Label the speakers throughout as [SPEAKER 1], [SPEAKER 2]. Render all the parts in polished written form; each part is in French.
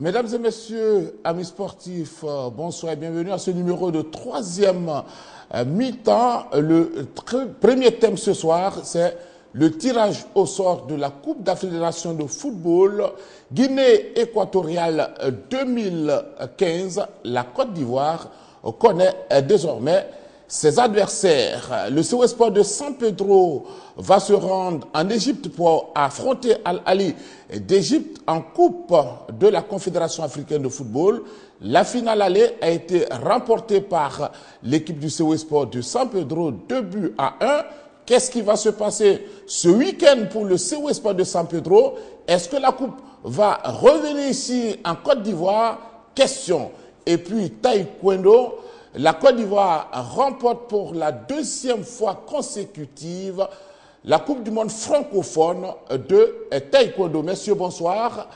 [SPEAKER 1] Mesdames et messieurs, amis sportifs, bonsoir et bienvenue à ce numéro de troisième mi-temps. Le premier thème ce soir, c'est le tirage au sort de la Coupe d'Afrique des Nations de football Guinée équatoriale 2015. La Côte d'Ivoire connaît désormais ses adversaires. Le COS Sport de San Pedro va se rendre en Égypte pour affronter Al-Ali d'Égypte en Coupe de la Confédération africaine de football. La finale aller a été remportée par l'équipe du COS Sport de San Pedro 2-1. Qu'est-ce qui va se passer ce week-end pour le COS Sport de San Pedro? Est-ce que la Coupe va revenir ici en Côte d'Ivoire? Question. Et puis taekwondo. La Côte d'Ivoire remporte pour la deuxième fois consécutive la Coupe du monde francophone de taekwondo. Messieurs, bonsoir.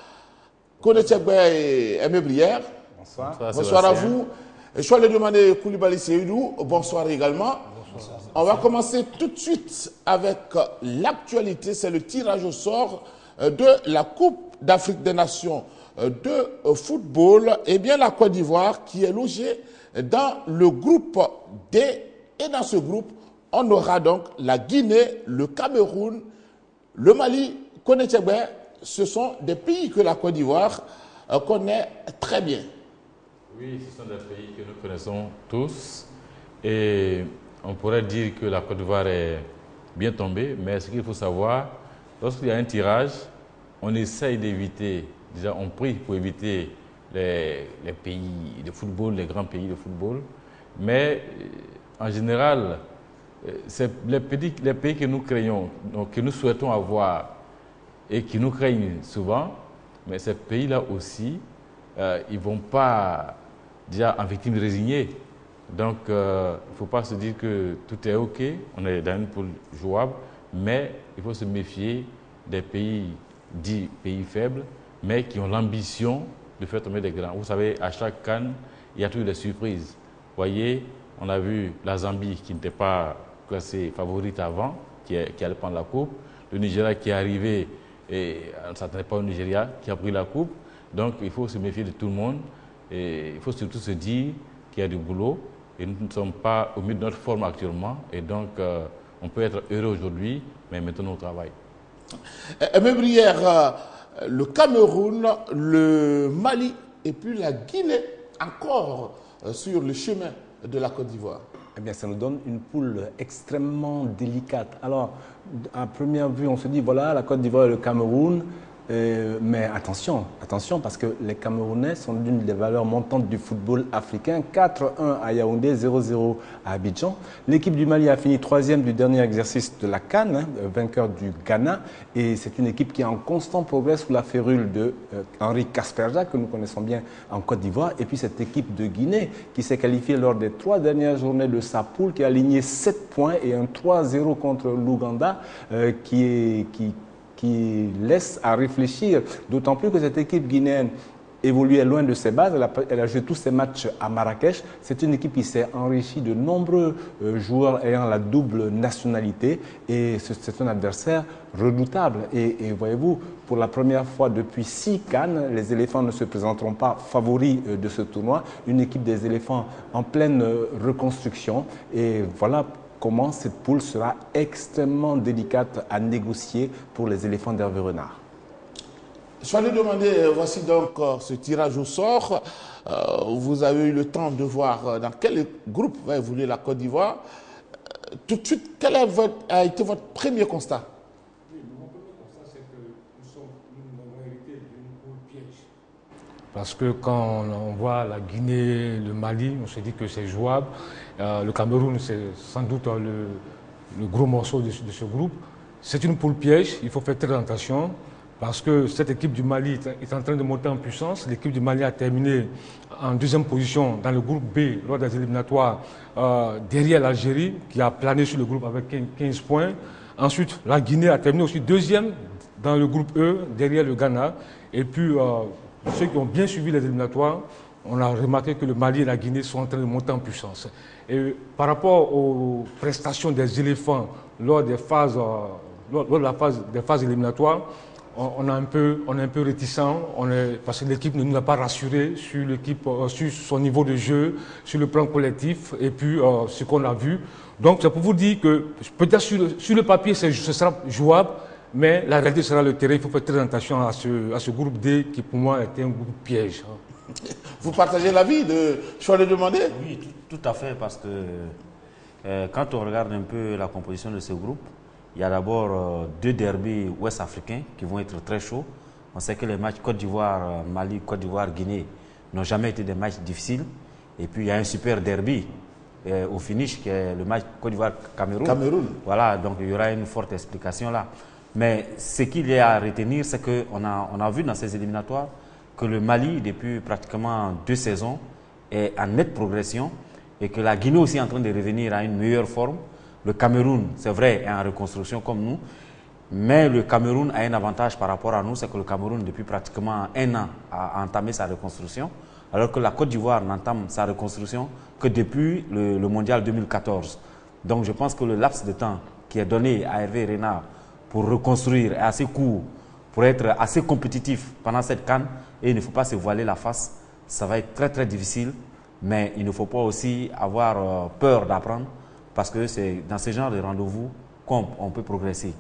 [SPEAKER 1] Konechegbe et Aimé Brière.
[SPEAKER 2] Bonsoir.
[SPEAKER 1] Bonsoir à vous. Je vais aller demander Koulibaly Seydou. Bonsoir également. Bonsoir. On va commencer tout de suite avec l'actualité. C'est le tirage au sort de la Coupe d'Afrique des Nations de football. Eh bien, la Côte d'Ivoire qui est logée dans le groupe D. Et dans ce groupe, on aura donc la Guinée, le Cameroun, le Mali, Konechegbe. Ce sont des pays que la Côte d'Ivoire connaît très bien.
[SPEAKER 2] Oui, ce sont des pays que nous connaissons tous. Et on pourrait dire que la Côte d'Ivoire est bien tombée. Mais ce qu'il faut savoir, lorsqu'il y a un tirage, on essaye d'éviter, déjà on prie pour éviter les pays de football, les grands pays de football. Mais en général, c'est les pays que nous craignons, donc, que nous souhaitons avoir et qui nous craignent souvent. Mais ces pays-là aussi, ils ne vont pas déjà en victime résignée. Donc, il ne faut pas se dire que tout est OK, on est dans une poule jouable, mais il faut se méfier des pays dits pays faibles, mais qui ont l'ambition de faire tomber des grands. Vous savez, à chaque CAN, il y a toujours des surprises. Vous voyez, on a vu la Zambie qui n'était pas classée favorite avant, qui allait prendre la coupe. Le Nigeria qui est arrivé, et on ne s'attendait pas au Nigeria, qui a pris la coupe. Donc, il faut se méfier de tout le monde. Et il faut surtout se dire qu'il y a du boulot. Et nous ne sommes pas au milieu de notre forme actuellement. Et donc, on peut être heureux aujourd'hui, mais maintenant au travail.
[SPEAKER 1] Aimé Brière, le Cameroun, le Mali et puis la Guinée encore sur le chemin de la Côte d'Ivoire.
[SPEAKER 3] Eh bien, ça nous donne une poule extrêmement délicate. Alors, à première vue, on se dit, voilà, la Côte d'Ivoire et le Cameroun. Mais attention, parce que les Camerounais sont l'une des valeurs montantes du football africain. 4-1 à Yaoundé, 0-0 à Abidjan. L'équipe du Mali a fini troisième du dernier exercice de la CAN, vainqueur du Ghana. Et c'est une équipe qui est en constant progrès sous la férule de Henri Kasperja, que nous connaissons bien en Côte d'Ivoire. Et puis cette équipe de Guinée qui s'est qualifiée lors des 3 dernières journées de sa poule, qui a aligné 7 points et un 3-0 contre l'Ouganda, qui laisse à réfléchir, d'autant plus que cette équipe guinéenne évoluait loin de ses bases, elle a joué tous ses matchs à Marrakech. C'est une équipe qui s'est enrichie de nombreux joueurs ayant la double nationalité et c'est un adversaire redoutable. Et voyez-vous, pour la première fois depuis 6 CAN, les éléphants ne se présenteront pas favoris de ce tournoi. Une équipe des éléphants en pleine reconstruction et voilà comment cette poule sera extrêmement délicate à négocier pour les éléphants d'Hervé Renard.
[SPEAKER 1] Je vais lui demander, voici donc ce tirage au sort. Vous avez eu le temps de voir dans quel groupe va évoluer la Côte d'Ivoire. Tout de suite, quel a été votre premier constat?
[SPEAKER 4] Oui, mon premier constat, c'est que nous avons hérité d'une poule piège. Parce que quand on voit la Guinée, le Mali, on se dit que c'est jouable. Le Cameroun, c'est sans doute le gros morceau de ce groupe. C'est une poule piège, il faut faire très attention parce que cette équipe du Mali est en train de monter en puissance. L'équipe du Mali a terminé en deuxième position dans le groupe B lors des éliminatoires derrière l'Algérie qui a plané sur le groupe avec 15 points. Ensuite, la Guinée a terminé aussi deuxième dans le groupe E derrière le Ghana. Et puis, ceux qui ont bien suivi les éliminatoires, on a remarqué que le Mali et la Guinée sont en train de monter en puissance. Et par rapport aux prestations des éléphants lors des phases éliminatoires, on est un peu réticent, parce que l'équipe ne nous a pas rassurés sur son niveau de jeu, sur le plan collectif, et puis ce qu'on a vu. Donc c'est pour vous dire que peut-être sur le papier, ce sera jouable, mais la réalité sera le terrain. Il faut faire très attention à ce groupe D qui pour moi était un groupe piège.
[SPEAKER 1] Vous partagez l'avis de choix de demander?
[SPEAKER 5] Oui, tout à fait, parce que quand on regarde un peu la composition de ce groupe, il y a d'abord 2 derbys ouest-africains qui vont être très chauds. On sait que les matchs Côte d'Ivoire, Mali, Côte d'Ivoire, Guinée n'ont jamais été des matchs difficiles. Et puis il y a un super derby au finish qui est le match Côte d'Ivoire-Cameroun. Voilà, donc il y aura une forte explication là. Mais ce qu'il y a à retenir, c'est qu'on a vu dans ces éliminatoires que le Mali, depuis pratiquement 2 saisons, est en nette progression et que la Guinée aussi est en train de revenir à une meilleure forme. Le Cameroun, c'est vrai, est en reconstruction comme nous, mais le Cameroun a un avantage par rapport à nous, c'est que le Cameroun, depuis pratiquement 1 an, a entamé sa reconstruction, alors que la Côte d'Ivoire n'entame sa reconstruction que depuis le Mondial 2014. Donc je pense que le laps de temps qui est donné à Hervé Renard pour reconstruire est assez court, pour être assez compétitif pendant cette CAN, et il ne faut pas se voiler la face. Ça va être très très difficile, mais il ne faut pas aussi avoir peur d'apprendre, parce que c'est dans ce genre de rendez-vous qu'on peut progresser.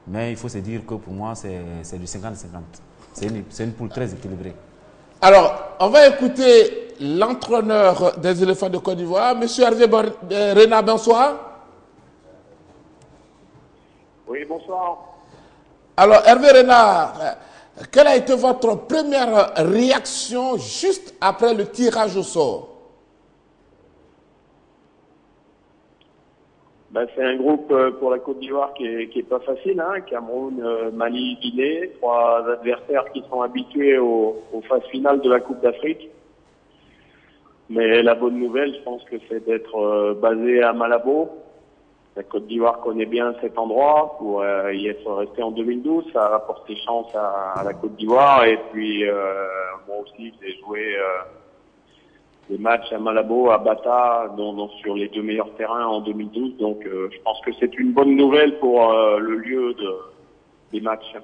[SPEAKER 5] Mais il faut se dire que pour moi, c'est du 50-50. C'est une poule très équilibrée.
[SPEAKER 1] Alors, on va écouter l'entraîneur des éléphants de Côte d'Ivoire, M. Hervé Renard, bonsoir.
[SPEAKER 6] Oui, bonsoir.
[SPEAKER 1] Alors, Hervé Renard, quelle a été votre première réaction juste après le tirage au sort?
[SPEAKER 6] C'est un groupe pour la Côte d'Ivoire qui est pas facile, hein. Cameroun, Mali, Guinée, 3 adversaires qui sont habitués aux phases finales de la Coupe d'Afrique. Mais la bonne nouvelle, je pense que c'est d'être basé à Malabo. La Côte d'Ivoire connaît bien cet endroit pour y être resté en 2012. Ça a apporté chance à la Côte d'Ivoire. Et puis, moi aussi, j'ai joué des matchs à Malabo, à Bata, sur les 2 meilleurs terrains en 2012. Donc, je pense que c'est une bonne nouvelle pour le lieu des matchs.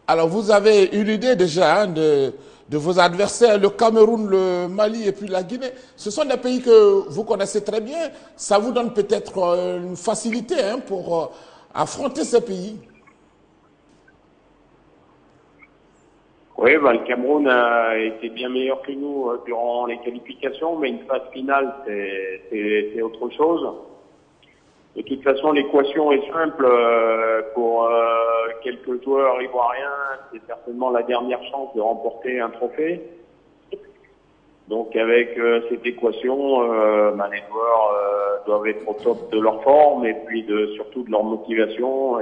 [SPEAKER 1] Alors, vous avez une idée déjà de vos adversaires, le Cameroun, le Mali et puis la Guinée. Ce sont des pays que vous connaissez très bien. Ça vous donne peut-être une facilité pour affronter ces pays.
[SPEAKER 6] Oui, le Cameroun a été bien meilleur que nous durant les qualifications, mais une phase finale, c'est autre chose. De toute façon, l'équation est simple. Pour quelques joueurs ivoiriens, c'est certainement la dernière chance de remporter un trophée. Donc avec cette équation, les joueurs doivent être au top de leur forme et puis surtout de leur motivation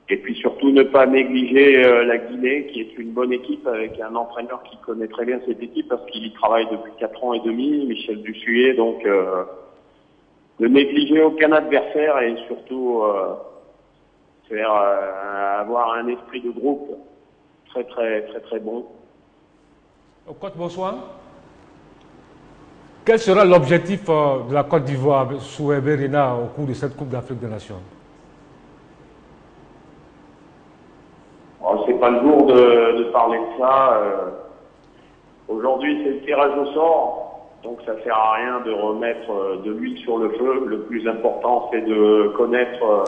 [SPEAKER 6] et puis surtout ne pas négliger la Guinée, qui est une bonne équipe avec un entraîneur qui connaît très bien cette équipe parce qu'il y travaille depuis 4 ans et demi, Michel Dussuyer. Donc ne négliger aucun adversaire et surtout avoir un esprit de groupe très très très très bon.
[SPEAKER 4] Côte, bonsoir. Quel sera l'objectif de la Côte d'Ivoire sous Hervé Renard au cours de cette Coupe d'Afrique des Nations?
[SPEAKER 6] C'est pas le jour de parler de ça. Aujourd'hui, c'est le tirage au sort, donc ça sert à rien de remettre de l'huile sur le feu. Le plus important, c'est de connaître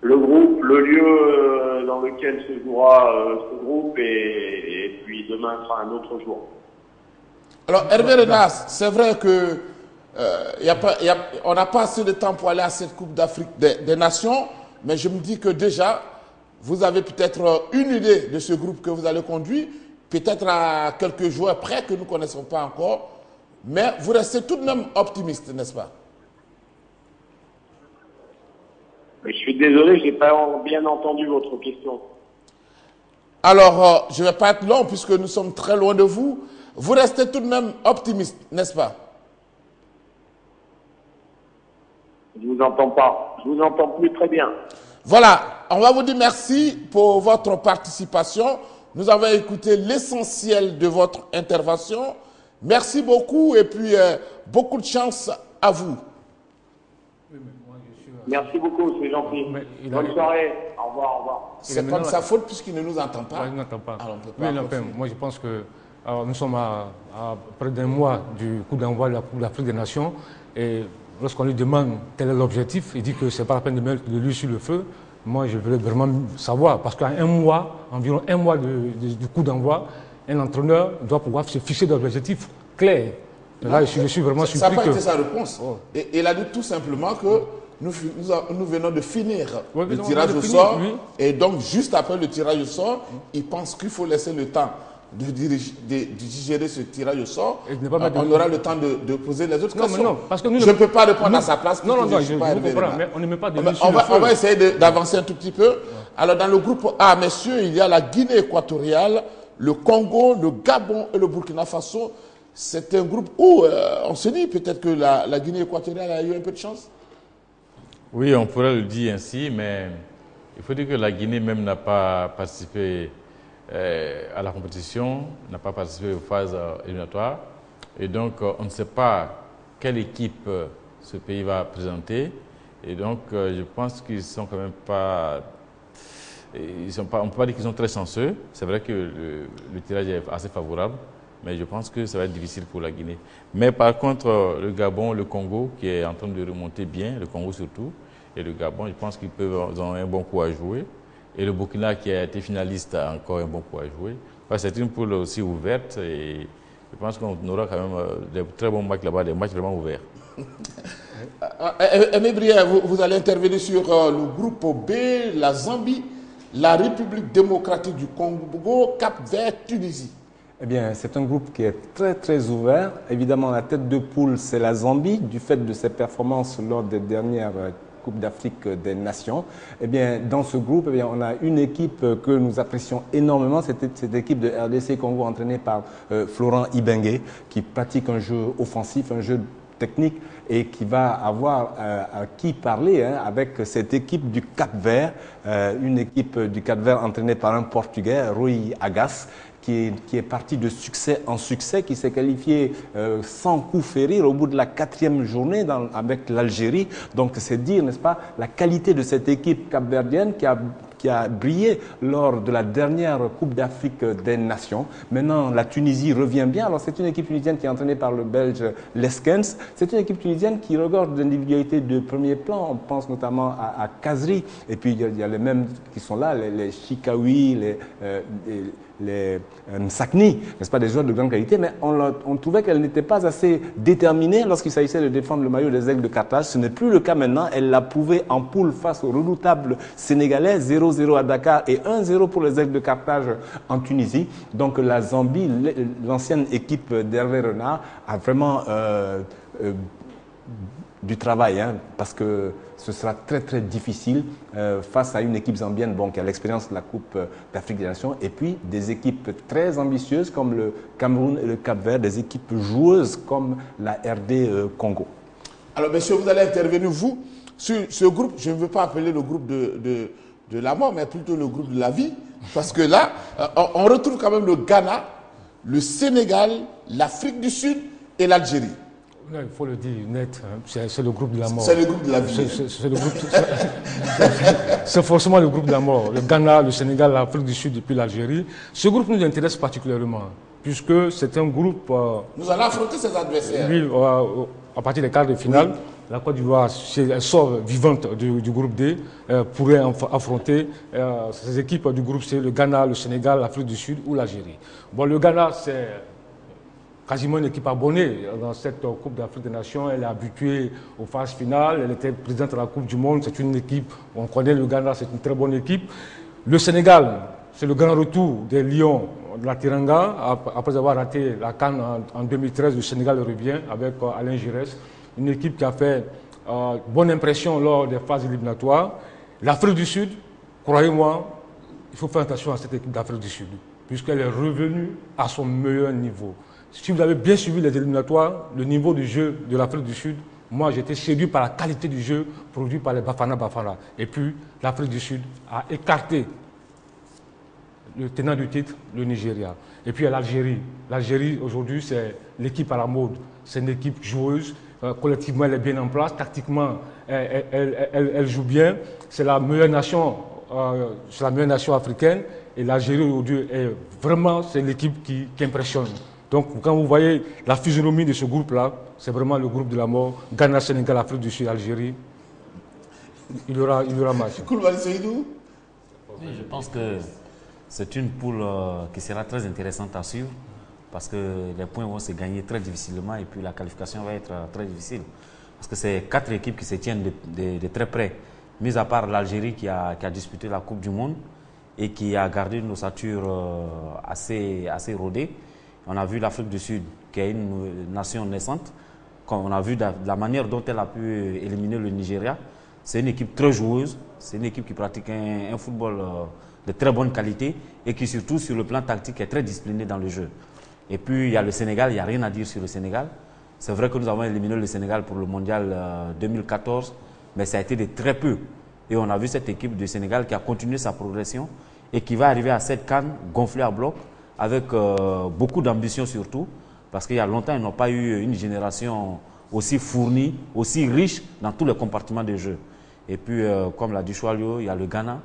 [SPEAKER 6] le groupe, le lieu dans lequel se jouera ce groupe, et puis demain sera un autre jour.
[SPEAKER 1] Alors, Hervé Renard, c'est vrai que on n'a pas assez de temps pour aller à cette Coupe d'Afrique des Nations, mais je me dis que déjà, vous avez peut-être une idée de ce groupe que vous allez conduire, peut-être à quelques joueurs près que nous ne connaissons pas encore, mais vous restez tout de même optimiste, n'est-ce pas?
[SPEAKER 6] Mais je suis désolé, je n'ai pas bien entendu votre question.
[SPEAKER 1] Alors, je ne vais pas être long puisque nous sommes très loin de vous. Vous restez tout de même optimiste, n'est-ce pas?
[SPEAKER 6] Je ne vous entends pas. Je vous entends plus très bien.
[SPEAKER 1] Voilà, on va vous dire merci pour votre participation. Nous avons écouté l'essentiel de votre intervention. Merci beaucoup et puis beaucoup de chance à vous.
[SPEAKER 6] Merci beaucoup, c'est gentil. Bonne soirée. Au revoir, au revoir.
[SPEAKER 1] C'est pas de sa faute puisqu'il ne nous entend pas.
[SPEAKER 4] Ouais, il n'entend pas.
[SPEAKER 1] Alors, on peut
[SPEAKER 4] Mais
[SPEAKER 1] pas
[SPEAKER 4] moi, je pense que nous sommes à près d'un mois du coup d'envoi de la Coupe d'Afrique des Nations. Et lorsqu'on lui demande quel est l'objectif, il dit que ce n'est pas la peine de mettre de l'huile sur le feu. Moi, je voulais vraiment savoir, parce qu'à environ un mois du coup d'envoi, un entraîneur doit pouvoir se fixer des objectifs clairs. Là, je suis vraiment surpris.
[SPEAKER 1] Ça n'a pas été sa réponse. Oh. Et il a dit tout simplement que nous venons de finir le tirage au sort. Oui. Et donc, juste après le tirage au sort, il pense qu'il faut laisser le temps de digérer ce tirage au sort. On aura le temps de poser les autres questions.
[SPEAKER 4] Non, parce que nous,
[SPEAKER 1] je ne peux pas répondre à sa place.
[SPEAKER 4] Non, je comprends, mais on ne met pas de
[SPEAKER 1] on va essayer d'avancer un tout petit peu. Alors, dans le groupe A, messieurs, il y a la Guinée équatoriale, le Congo, le Gabon et le Burkina Faso. C'est un groupe où on se dit peut-être que la Guinée équatoriale a eu un peu de chance.
[SPEAKER 2] Oui, on pourrait le dire ainsi, mais il faut dire que la Guinée même n'a pas participé à la compétition, n'a pas participé aux phases éliminatoires. Et donc, on ne sait pas quelle équipe ce pays va présenter. Et donc, je pense qu'ils sont quand même pas... on ne peut pas dire qu'ils sont très chanceux. C'est vrai que le tirage est assez favorable, mais je pense que ça va être difficile pour la Guinée. Mais par contre, le Gabon, le Congo, qui est en train de remonter bien, le Congo surtout, et le Gabon, je pense qu'ils ont un bon coup à jouer. Et le Burkina, qui a été finaliste, a encore un bon coup à jouer. Enfin, c'est une poule aussi ouverte et je pense qu'on aura quand même des très bons matchs là-bas, des matchs vraiment ouverts.
[SPEAKER 1] Aimé Brière, vous allez intervenir sur le groupe B, la Zambie, la République démocratique du Congo, Cap-Vert, Tunisie.
[SPEAKER 3] Eh bien, c'est un groupe qui est très, très ouvert. Évidemment, la tête de poule, c'est la Zambie, du fait de ses performances lors des dernières Coupe d'Afrique des Nations. Eh bien, dans ce groupe, eh bien, on a une équipe que nous apprécions énormément. C'est cette équipe de RDC Congo entraînée par Florent Ibenge, qui pratique un jeu offensif, un jeu technique et qui va avoir à qui parler avec cette équipe du Cap-Vert, une équipe du Cap-Vert entraînée par un Portugais, Rui Agas, qui est parti de succès en succès, qui s'est qualifié sans coup férir au bout de la 4e journée avec l'Algérie. Donc c'est dire, n'est-ce pas, la qualité de cette équipe capverdienne qui a brillé lors de la dernière Coupe d'Afrique des Nations. Maintenant, la Tunisie revient bien. Alors c'est une équipe tunisienne qui est entraînée par le Belge Leskens. C'est une équipe tunisienne qui regorge d'individualités de premier plan. On pense notamment à Kazri. Et puis il y a les mêmes qui sont là, les Chikawi, les Msakni, n'est-ce pas, des joueurs de grande qualité, mais on trouvait qu'elle n'était pas assez déterminée lorsqu'il s'agissait de défendre le maillot des Aigles de Carthage. Ce n'est plus le cas maintenant. Elle l'a prouvé en poule face aux redoutables Sénégalais, 0-0 à Dakar et 1-0 pour les Aigles de Carthage en Tunisie. Donc la Zambie, l'ancienne équipe d'Hervé Renard, a vraiment du travail, parce que ce sera très très difficile face à une équipe zambienne qui a l'expérience de la Coupe d'Afrique des Nations et puis des équipes très ambitieuses comme le Cameroun et le Cap-Vert, des équipes joueuses comme la RD Congo.
[SPEAKER 1] Alors messieurs, vous allez intervenir vous sur ce groupe, je ne veux pas appeler le groupe de la mort, mais plutôt le groupe de la vie, parce que là, on retrouve quand même le Ghana, le Sénégal, l'Afrique du Sud et l'Algérie.
[SPEAKER 4] Il faut le dire net, c'est le groupe de la mort.
[SPEAKER 1] C'est le groupe de la vie.
[SPEAKER 4] C'est forcément le groupe de la mort. Le Ghana, le Sénégal, l'Afrique du Sud et puis l'Algérie. Ce groupe nous intéresse particulièrement, puisque c'est un groupe...
[SPEAKER 1] nous allons affronter ses adversaires.
[SPEAKER 4] Oui, à partir des quarts de finale, oui. La Côte d'Ivoire, elle sort vivante du groupe D, pourrait affronter ces équipes du groupe C, le Ghana, le Sénégal, l'Afrique du Sud ou l'Algérie. Bon, le Ghana, c'est quasiment une équipe abonnée dans cette Coupe d'Afrique des Nations. Elle est habituée aux phases finales. Elle était présidente de la Coupe du Monde. C'est une équipe, on connaît le Ghana, c'est une très bonne équipe. Le Sénégal, c'est le grand retour des Lions de la Teranga. Après avoir raté la CAN en 2013, le Sénégal revient avec Alain Giresse. Une équipe qui a fait bonne impression lors des phases éliminatoires. L'Afrique du Sud, croyez-moi, il faut faire attention à cette équipe d'Afrique du Sud, puisqu'elle est revenue à son meilleur niveau. Si vous avez bien suivi les éliminatoires, le niveau du jeu de l'Afrique du Sud, moi j'étais séduit par la qualité du jeu produit par les Bafana Bafana. Et puis l'Afrique du Sud a écarté le tenant du titre, le Nigeria. Et puis l'Algérie. L'Algérie aujourd'hui c'est l'équipe à la mode. C'est une équipe joueuse collectivement, elle est bien en place. Tactiquement, elle joue bien. C'est la meilleure nation africaine. Et l'Algérie, aujourd'hui, c'est l'équipe qui impressionne. Donc, quand vous voyez la physionomie de ce groupe-là, c'est vraiment le groupe de la mort. Ghana, Sénégal, Afrique du Sud, Algérie. Il y aura match.
[SPEAKER 1] Koulibaly Seydou.
[SPEAKER 5] Oui, je pense que c'est une poule qui sera très intéressante à suivre parce que les points vont se gagner très difficilement et puis la qualification va être très difficile. Parce que c'est 4 équipes qui se tiennent de très près, mis à part l'Algérie qui a disputé la Coupe du Monde et qui a gardé une ossature assez rodée. On a vu l'Afrique du Sud qui est une nation naissante. Quand on a vu la manière dont elle a pu éliminer le Nigeria. C'est une équipe très joueuse, c'est une équipe qui pratique un football de très bonne qualité et qui surtout sur le plan tactique est très disciplinée dans le jeu. Et puis il y a le Sénégal, il n'y a rien à dire sur le Sénégal. C'est vrai que nous avons éliminé le Sénégal pour le mondial 2014, mais ça a été de très peu. Et on a vu cette équipe du Sénégal qui a continué sa progression et qui va arriver à cette CAN gonflée à bloc avec beaucoup d'ambition surtout, parce qu'il y a longtemps ils n'ont pas eu une génération aussi fournie, aussi riche dans tous les compartiments de jeu. Et puis, comme l'a dit Choualio, il y a le Ghana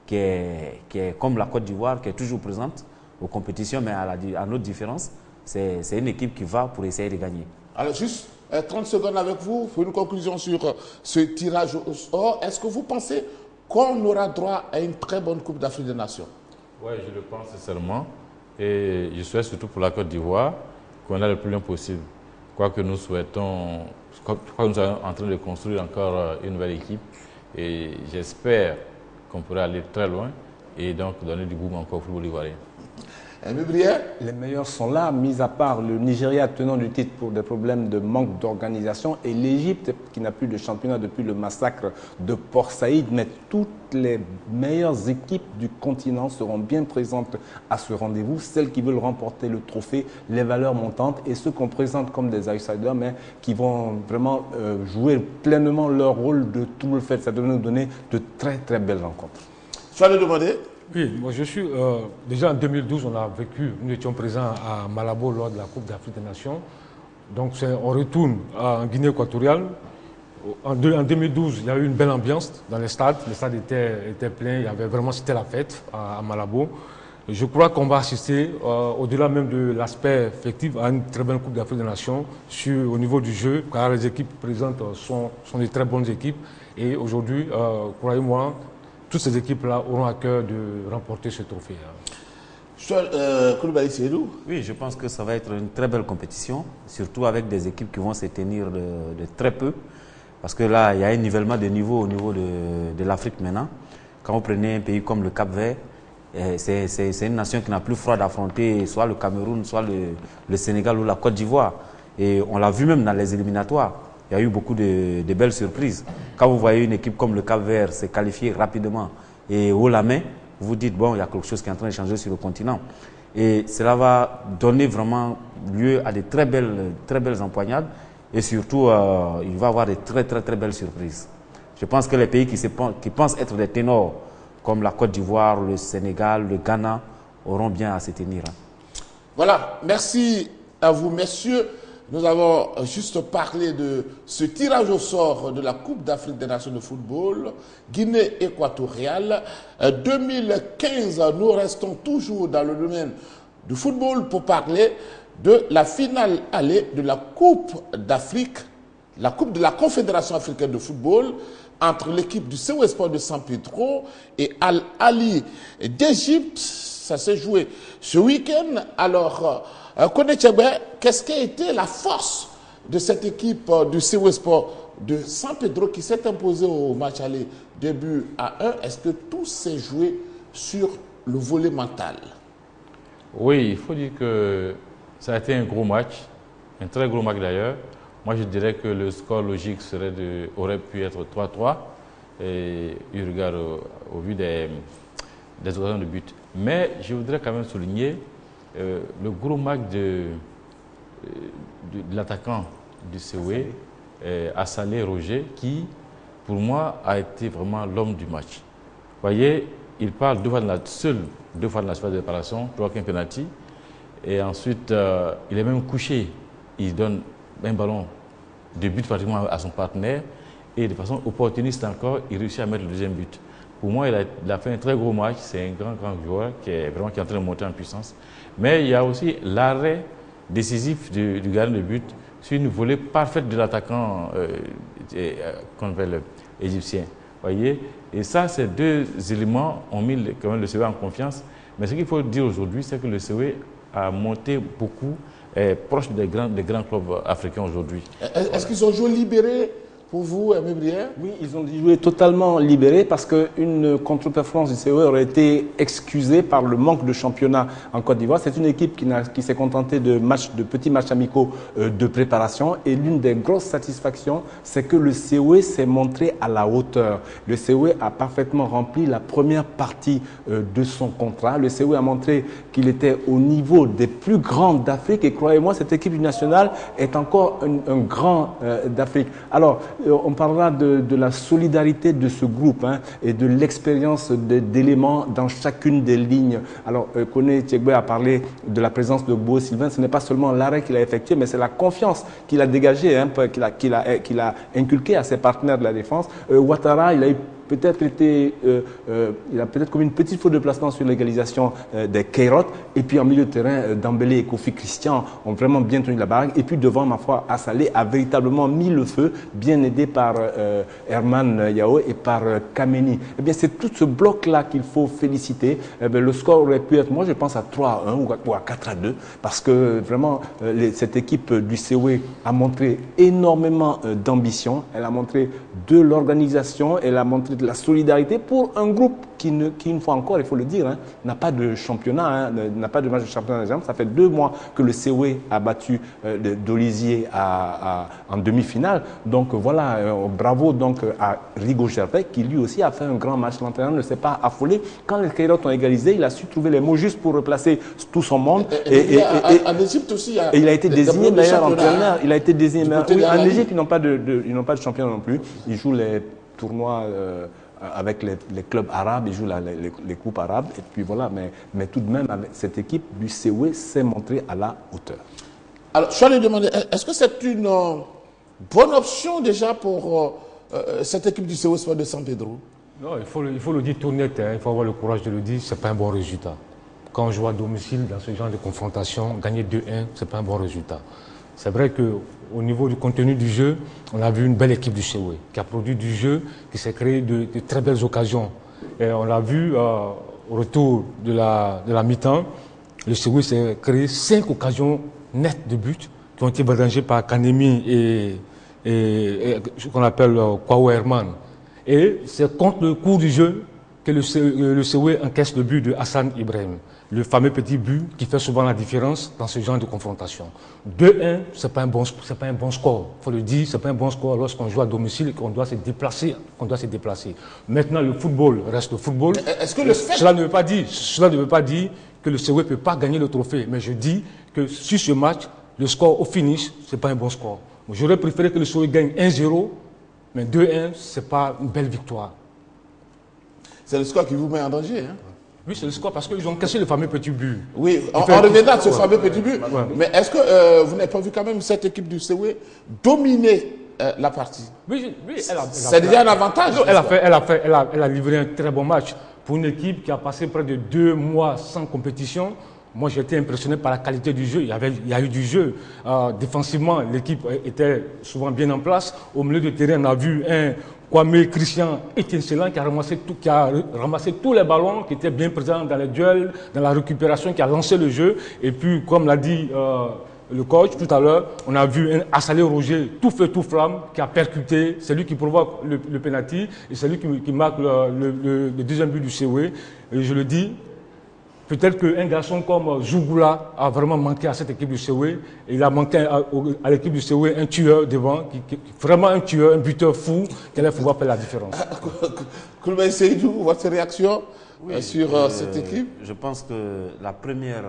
[SPEAKER 5] qui est comme la Côte d'Ivoire, qui est toujours présente aux compétitions, mais à notre différence, c'est une équipe qui va pour essayer de gagner.
[SPEAKER 1] Alors, juste 30 secondes avec vous, pour une conclusion sur ce tirage au sort. Est-ce que vous pensez qu'on aura droit à une très bonne Coupe d'Afrique des Nations?
[SPEAKER 2] Oui, je le pense sincèrement. Et je souhaite surtout pour la Côte d'Ivoire qu'on a le plus loin possible. Quoi que nous souhaitons, je crois que nous sommes en train de construire encore une nouvelle équipe et j'espère qu'on pourra aller très loin et donc donner du boom encore au football ivoirien.
[SPEAKER 3] Les meilleurs sont là, mis à part le Nigeria tenant du titre pour des problèmes de manque d'organisation et l'Égypte qui n'a plus de championnat depuis le massacre de Port Saïd. Mais toutes les meilleures équipes du continent seront bien présentes à ce rendez-vous. Celles qui veulent remporter le trophée, les valeurs montantes et ceux qu'on présente comme des outsiders mais qui vont vraiment jouer pleinement leur rôle de tout le fait. Ça devrait nous donner de très très belles rencontres.
[SPEAKER 1] Je vais le demander.
[SPEAKER 4] Oui, moi je suis. Déjà en 2012, nous étions présents à Malabo lors de la Coupe d'Afrique des Nations. Donc on retourne en Guinée équatoriale. En 2012, il y a eu une belle ambiance dans les stades. Les stades étaient pleins, c'était la fête à Malabo. Et je crois qu'on va assister, au-delà même de l'aspect effectif, à une très belle Coupe d'Afrique des Nations au niveau du jeu, car les équipes présentes sont de très bonnes équipes. Et aujourd'hui, croyez-moi, toutes ces équipes-là auront à cœur de remporter ce trophée.
[SPEAKER 1] Koulibaly Seydou.
[SPEAKER 5] Oui, je pense que ça va être une très belle compétition, surtout avec des équipes qui vont se tenir de très peu. Parce que là, il y a un nivellement de niveau au niveau de l'Afrique maintenant. Quand vous prenez un pays comme le Cap-Vert, c'est une nation qui n'a plus froid d'affronter soit le Cameroun, soit le Sénégal ou la Côte d'Ivoire. Et on l'a vu même dans les éliminatoires. Il y a eu beaucoup de belles surprises. Quand vous voyez une équipe comme le Cap-Vert se qualifier rapidement et haut la main, vous dites, bon, il y a quelque chose qui est en train de changer sur le continent. Et cela va donner vraiment lieu à de très belles empoignades. Et surtout, il va y avoir de très belles surprises. Je pense que les pays qui pensent être des ténors, comme la Côte d'Ivoire, le Sénégal, le Ghana, auront bien à se tenir.
[SPEAKER 1] Voilà, merci à vous, messieurs. Nous avons juste parlé de ce tirage au sort de la Coupe d'Afrique des Nations de football, Guinée équatoriale. 2015, nous restons toujours dans le domaine du football pour parler de la finale allée de la Coupe d'Afrique, la Coupe de la Confédération africaine de football, entre l'équipe du CEW Sport de San Pedro et Al Ahly d'Égypte. Ça s'est joué ce week-end. Alors, Koné Tchébé, qu'est-ce qui a été la force de cette équipe du CEW Sport de San Pedro qui s'est imposée au match aller début à 1? Est-ce que tout s'est joué sur le volet mental?
[SPEAKER 2] Oui, il faut dire que ça a été un gros match, un très gros match d'ailleurs. Moi, je dirais que le score logique aurait pu être 3-3 et eu regard au vu des occasions de but. Mais je voudrais quand même souligner le gros match de l'attaquant du CEW, Assalé Roger, qui, pour moi, a été vraiment l'homme du match. Vous voyez, il parle deux fois dans la surface de réparation, provoque un penalty, et ensuite, il est même couché. Il donne un ballon 2 buts pratiquement à son partenaire. Et de façon opportuniste encore, il réussit à mettre le deuxième but. Pour moi, il a fait un très gros match. C'est un grand joueur qui est en train de monter en puissance. Mais il y a aussi l'arrêt décisif du gardien de but sur une volée parfaite de l'attaquant égyptien. Voyez. Et ça, ces 2 éléments ont mis quand même le COE en confiance. Mais ce qu'il faut dire aujourd'hui, c'est que le COE a monté beaucoup, proche des grands clubs africains aujourd'hui.
[SPEAKER 1] Est-ce qu'ils ont joué libérés pour vous, Aimé Brière?
[SPEAKER 3] Oui, ils ont joué totalement libérés parce qu'une contre-performance du COE aurait été excusée par le manque de championnat en Côte d'Ivoire. C'est une équipe qui s'est contentée de petits matchs amicaux de préparation. Et l'une des grosses satisfactions, c'est que le COE s'est montré à la hauteur. Le COE a parfaitement rempli la première partie de son contrat. Le COE a montré qu'il était au niveau des plus grands d'Afrique. Et croyez-moi, cette équipe nationale est encore un grand d'Afrique. Alors, on parlera de la solidarité de ce groupe et de l'expérience d'éléments dans chacune des lignes. Alors, Koné Tchegbe a parlé de la présence de Bo Sylvain. Ce n'est pas seulement l'arrêt qu'il a effectué, mais c'est la confiance qu'il a dégagée, qu'il a inculquée à ses partenaires de la défense. Ouattara, il a peut-être commis une petite faute de placement sur l'égalisation des Keirot. Et puis en milieu de terrain, Dembélé et Kofi Christian ont vraiment bien tenu la baraque. Et puis devant, ma foi, Assalé a véritablement mis le feu, bien aidé par Herman Yao et par Kameni. Eh bien, c'est tout ce bloc-là qu'il faut féliciter. Le score aurait pu être, moi je pense, à 3-1 ou à 4-2, parce que vraiment, cette équipe du COE a montré énormément d'ambition. Elle a montré de l'organisation, elle a montré de la solidarité pour un groupe qui, une fois encore, il faut le dire, n'a pas de championnat, n'a pas de match de championnat d'exemple. Ça fait 2 mois que le COE a battu Dolisie en demi-finale. Donc voilà, bravo donc à Rigo Gervais qui lui aussi a fait un grand match. L'entraîneur ne s'est pas affolé. Quand les Keirot ont égalisé, il a su trouver les mots justes pour replacer tout son monde.
[SPEAKER 1] En Égypte aussi,
[SPEAKER 3] il a été désigné meilleur entraîneur. Il a été désigné meilleur. Oui, en Égypte, ils n'ont pas de champion non plus. Ils jouent les tournois avec les clubs arabes, ils jouent les coupes arabes, et puis voilà, mais tout de même, avec cette équipe du COE s'est montrée à la hauteur.
[SPEAKER 1] Alors, je vais lui demander, est-ce que c'est une bonne option déjà pour cette équipe du COE Sport de San Pedro?
[SPEAKER 4] Non, il faut le dire tout net, il faut avoir le courage de le dire, ce n'est pas un bon résultat. Quand on joue à domicile dans ce genre de confrontation, gagner 2-1, ce n'est pas un bon résultat. C'est vrai qu'au niveau du contenu du jeu, on a vu une belle équipe du COE qui a produit du jeu, qui s'est créé de très belles occasions. Et on l'a vu au retour de la mi-temps, le COE s'est créé 5 occasions nettes de but qui ont été vengées par Kanemi et ce qu'on appelle Kwao Herman. Et c'est contre le cours du jeu que le COE encaisse le but de Hassan Ibrahim. Le fameux petit but qui fait souvent la différence dans ce genre de confrontation. 2-1, ce n'est pas un bon score. Il faut le dire, ce n'est pas un bon score lorsqu'on joue à domicile et qu'on doit se déplacer. Maintenant, le football reste le football.
[SPEAKER 1] Est-ce que
[SPEAKER 4] cela ne veut pas dire que le COE ne peut pas gagner le trophée. Mais je dis que sur ce match, le score au finish, ce n'est pas un bon score. J'aurais préféré que le COE gagne 1-0, mais 2-1, ce n'est pas une belle victoire.
[SPEAKER 1] C'est le score qui vous met en danger, hein?
[SPEAKER 4] Oui, c'est le score parce qu'ils ont cassé le fameux petit but.
[SPEAKER 1] Oui, on reviendra à ce fameux petit but. Ouais. Mais est-ce que vous n'avez pas vu quand même cette équipe du COE dominer la partie?
[SPEAKER 4] Oui,
[SPEAKER 1] c'est déjà un avantage.
[SPEAKER 4] Elle a livré un très bon match. Pour une équipe qui a passé près de 2 mois sans compétition, moi j'ai été impressionné par la qualité du jeu. Il y a eu du jeu. Défensivement, l'équipe était souvent bien en place. Au milieu de terrain, on a vu un Kwame Christian étincelant qui a ramassé tous les ballons, qui étaient bien présents dans les duels, dans la récupération, qui a lancé le jeu. Et puis, comme l'a dit le coach tout à l'heure, on a vu un Assalé Roger tout feu, tout flamme, qui a percuté. C'est lui qui provoque le penalty et c'est lui qui marque le deuxième but du COE. Et je le dis, peut-être qu'un garçon comme Zougoula a vraiment manqué à cette équipe du COE. Il a manqué à l'équipe du COE un tueur devant, vraiment un tueur, un buteur fou, qui allait pouvoir faire la différence.
[SPEAKER 1] Koulibaly Seydou, votre réaction sur cette équipe?
[SPEAKER 5] Je pense que la première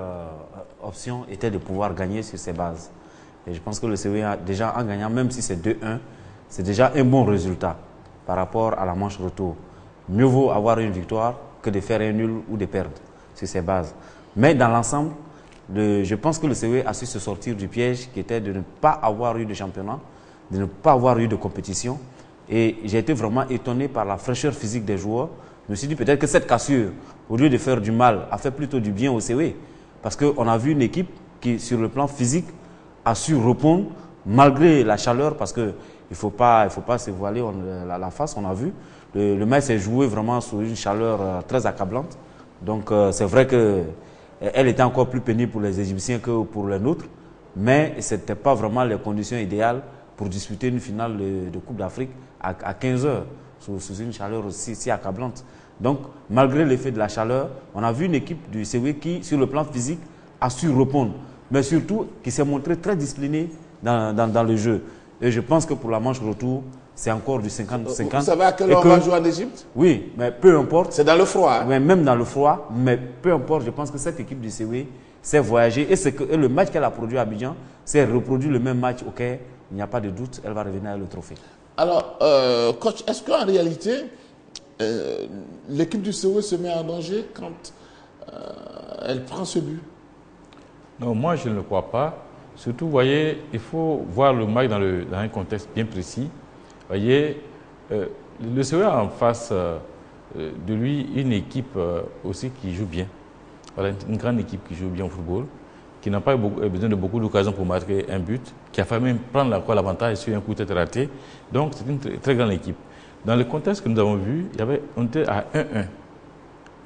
[SPEAKER 5] option était de pouvoir gagner sur ces bases. Et je pense que le COE a déjà en gagnant, même si c'est 2-1, c'est déjà un bon résultat par rapport à la manche retour. Mieux vaut avoir une victoire que de faire un nul ou de perdre sur ces bases. Mais dans l'ensemble, je pense que le COE a su se sortir du piège qui était de ne pas avoir eu de championnat, de ne pas avoir eu de compétition. Et j'ai été vraiment étonné par la fraîcheur physique des joueurs. Je me suis dit peut-être que cette cassure, au lieu de faire du mal, a fait plutôt du bien au COE. Parce qu'on a vu une équipe qui, sur le plan physique, a su répondre malgré la chaleur, parce qu'il ne faut pas se voiler la face, on a vu. Le match s'est joué vraiment sous une chaleur très accablante. Donc c'est vrai qu'elle était encore plus pénible pour les Égyptiens que pour les nôtres, mais ce n'était pas vraiment les conditions idéales pour disputer une finale de Coupe d'Afrique à 15 heures, sous une chaleur si accablante. Donc malgré l'effet de la chaleur, on a vu une équipe du COE qui, sur le plan physique, a su répondre, mais surtout qui s'est montrée très disciplinée dans le jeu. Et je pense que pour la manche retour, c'est encore du 50-50.
[SPEAKER 1] Vous savez à quelle heure on va jouer en Égypte?
[SPEAKER 5] Oui, mais peu importe.
[SPEAKER 1] C'est dans le froid. Hein?
[SPEAKER 5] Ouais, même dans le froid, mais peu importe, je pense que cette équipe du COE sait voyager. Et le match qu'elle a produit à Abidjan, c'est reproduit le même match auquel il n'y a pas de doute, elle va revenir avec le trophée.
[SPEAKER 1] Alors, coach, est-ce qu'en réalité, l'équipe du COE se met en danger quand elle prend ce but?
[SPEAKER 2] Non, moi je ne le crois pas. Surtout, vous voyez, il faut voir le match dans un contexte bien précis. Vous voyez, le COE a en face de lui une équipe aussi qui joue bien. Voilà, une grande équipe qui joue bien au football, qui n'a pas besoin de beaucoup d'occasions pour marquer un but, qui a failli même prendre l'avantage sur un coup de tête raté. Donc c'est une très grande équipe. Dans le contexte que nous avons vu, on était à 1-1.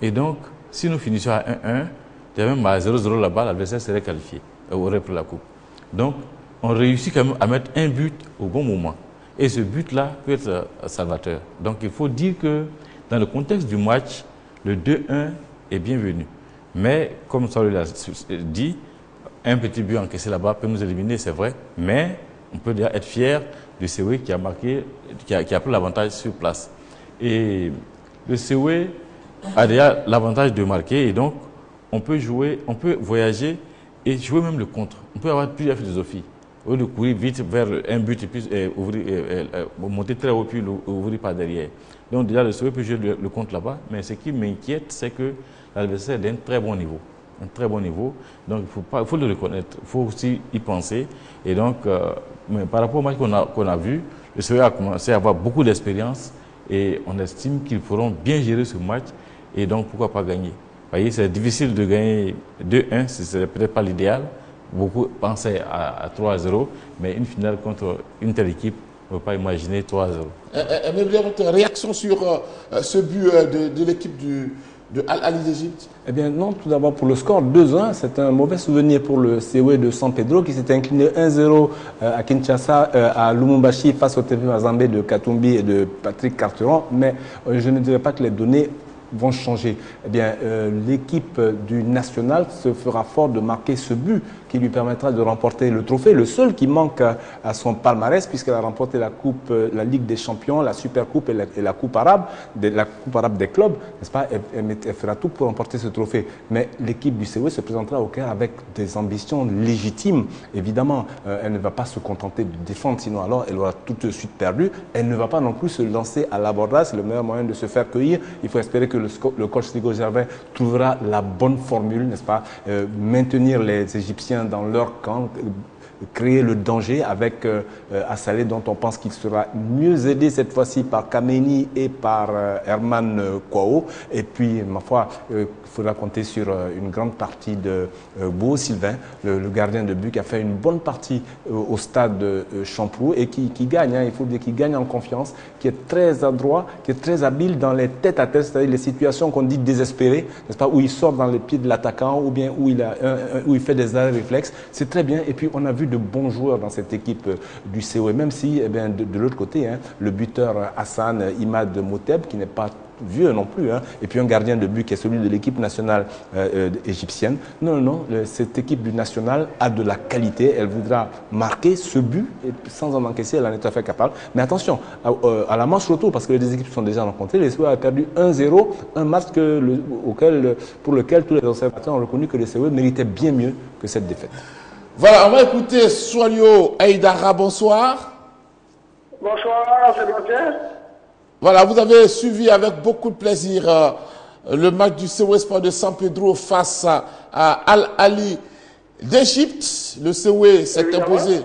[SPEAKER 2] Et donc, si nous finissions à 1-1, il y avait même à 0-0 là-bas, l'adversaire serait qualifié, aurait pris la coupe. Donc, on réussit quand même à mettre un but au bon moment. Et ce but-là peut être salvateur. Donc, il faut dire que dans le contexte du match, le 2-1 est bienvenu. Mais, comme Saul l'a dit, un petit but encaissé là-bas peut nous éliminer, c'est vrai. Mais on peut déjà être fier du COE qui a marqué, qui a pris l'avantage sur place. Et le COE a déjà l'avantage de marquer. Et donc, on peut jouer, on peut voyager et jouer même le contre. On peut avoir plusieurs philosophies. Au lieu de courir vite vers un but et puis monter très haut puis ouvrir par derrière. Donc déjà, le COE peut jouer le contre là-bas. Mais ce qui m'inquiète, c'est que l'adversaire est d'un très bon niveau. Un très bon niveau. Donc il faut le reconnaître. Il faut aussi y penser. Et donc, mais par rapport au match qu'on a vu, le COE a commencé à avoir beaucoup d'expérience. Et on estime qu'ils pourront bien gérer ce match. Et donc, pourquoi pas gagner? Vous voyez, c'est difficile de gagner 2-1, ce n'est peut-être pas l'idéal. Beaucoup pensaient à 3-0, mais une finale contre une telle équipe, on ne peut pas imaginer 3-0.
[SPEAKER 1] Mais votre réaction sur ce but de l'équipe de Al-Ahly d'Égypte?
[SPEAKER 3] Eh bien non, tout d'abord pour le score 2-1, c'est un mauvais souvenir pour le COE de San Pedro qui s'était incliné 1-0 à Kinshasa, à Lumumbashi face au TV Mazembe de Katumbi et de Patrick Carteron, mais je ne dirais pas que les données vont changer. Eh bien, l'équipe du national se fera fort de marquer ce but qui lui permettra de remporter le trophée, le seul qui manque à son palmarès puisqu'elle a remporté la coupe, la Ligue des Champions, la Super Coupe et la Coupe arabe, la Coupe arabe des clubs, n'est-ce pas? Elle fera tout pour remporter ce trophée. Mais l'équipe du COE se présentera au Caire avec des ambitions légitimes. Évidemment, elle ne va pas se contenter de défendre, sinon alors elle aura tout de suite perdu. Elle ne va pas non plus se lancer à l'abordage, c'est le meilleur moyen de se faire cueillir. Il faut espérer que le coach Sigo Gervais trouvera la bonne formule, n'est-ce pas? Maintenir les Égyptiens dans leur camp, créer le danger avec Assalé, dont on pense qu'il sera mieux aidé cette fois-ci par Kameni et par Herman Kouao. Et puis, ma foi, il faudra compter sur une grande partie de Beau Sylvain, le gardien de but, qui a fait une bonne partie au stade de Champrou et qui gagne, hein, il faut dire qu'il gagne en confiance, qui est très adroit, qui est très habile dans les tête-à-tête, c'est-à-dire les situations qu'on dit désespérées, n'est-ce pas, où il sort dans les pieds de l'attaquant ou bien où il fait des arrêts réflexes. C'est très bien. Et puis, on a vu de bons joueurs dans cette équipe du COE, même si eh bien, de l'autre côté, hein, le buteur Hassan Imad Mouteb, qui n'est pas vieux non plus, hein, et puis un gardien de but qui est celui de l'équipe nationale égyptienne. Non, cette équipe du national a de la qualité, elle voudra marquer ce but, et sans en encaisser, elle en est tout à fait capable. Mais attention, à la manche retour, parce que les deux équipes sont déjà rencontrées, les COE a perdu 1-0, un match pour lequel tous les observateurs ont reconnu que les COE méritaient bien mieux que cette défaite.
[SPEAKER 1] Voilà, on va écouter Soalio Aïdara, bonsoir.
[SPEAKER 7] Bonsoir, Sébastien.
[SPEAKER 1] Voilà, vous avez suivi avec beaucoup de plaisir le match du COE Sport de San Pedro face à Al-Ahly d'Égypte. Le COE s'est imposé